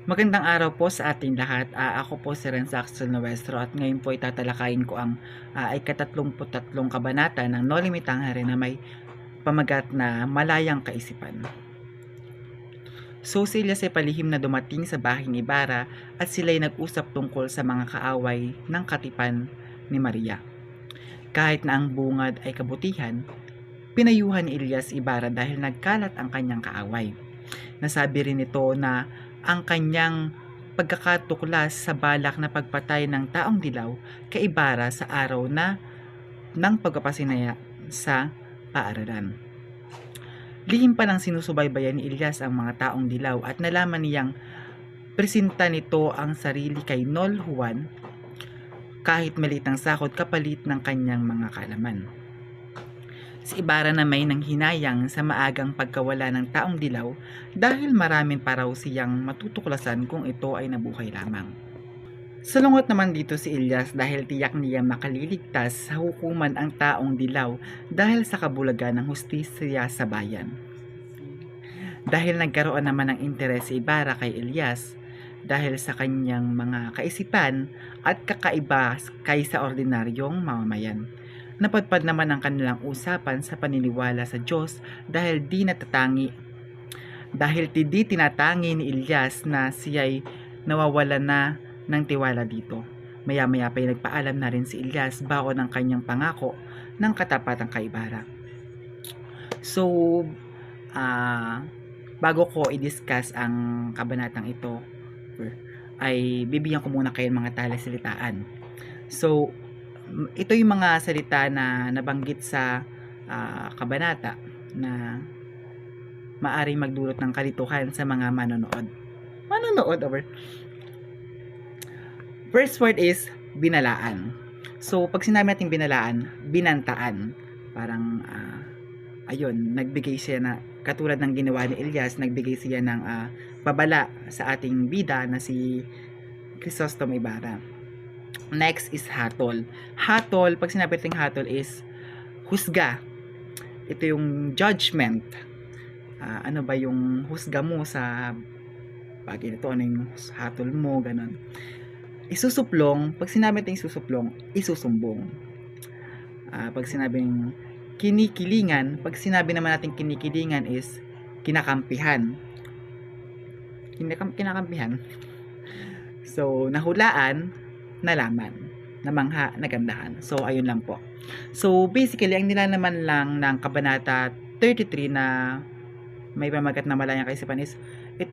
Magandang araw po sa ating lahat. Ako po si Renz Axel Nuestro at ngayon po itatalakayin ko ang ika-33 kabanata ng No Limitang Hari na may pamagat na Malayang Kaisipan. So si Elias ay palihim na dumating sa bahay ni Ibarra at sila'y nag-usap tungkol sa mga kaaway ng katipan ni Maria. Kahit na ang bungad ay kabutihan, pinayuhan ni Elias Ibarra dahil nagkalat ang kanyang kaaway. Nasabi rin ito na ang kanyang pagkakatuklas sa balak na pagpatay ng taong dilaw kay Ibarra sa araw na ng pagpapasinaya sa paaralan. Lihim pa lang sinusubaybayan ni Elias ang mga taong dilaw at nalaman niyang presinta nito ang sarili kay Nol Juan kahit maliit ang sahod kapalit ng kanyang mga kalaman. Si Ibarra na may nanghinayang sa maagang pagkawala ng taong dilaw dahil maraming pa raw siyang matutuklasan kung ito ay nabuhay lamang. Salungot naman dito si Elias dahil tiyak niya makaliligtas sa hukuman ang taong dilaw dahil sa kabulagan ng hustisya sa bayan. Dahil nagkaroon naman ng interes si Ibarra kay Elias dahil sa kanyang mga kaisipan at kakaiba kaysa ordinaryong mamamayan. Napadpad naman ang kanilang usapan sa paniniwala sa Diyos dahil di tinatangi ni Elias na siya'y nawawala na ng tiwala dito. Maya-maya pa ay nagpaalam na rin si Elias baon ang kanyang pangako ng katapatang kay Ibarra. So, bago ko i-discuss ang kabanatang ito, ay bibigyan ko muna kayo ng mga talasalitaan. So, ito yung mga salita na nabanggit sa kabanata na maaring magdulot ng kalituhan sa mga manonood. First word is binalaan. So, pag sinabi natin binalaan, binantaan. Parang, ayun, nagbigay siya na, katulad ng ginawa ni Elias, nagbigay siya ng babala sa ating bida na si Crisostom Ibarra. Next is hatol. Hatol, pag sinabi natin hatol is husga. Ito yung judgment. Ano ba yung husga mo sa bagay nito? Ano yung hatol mo? Ganon. Isusuplong, pag sinabi natin isusuplong, isusumbong. Pag sinabing kinikilingan, pag sinabi naman natin kinikilingan is kinakampihan. Kinakampihan. So, nahulaan, nalaman, namangha, nagandahan. So, ayun lang po. So, basically, ang nilalaman lang ng Kabanata 33 na may pamagat na Malayang Kaisipan is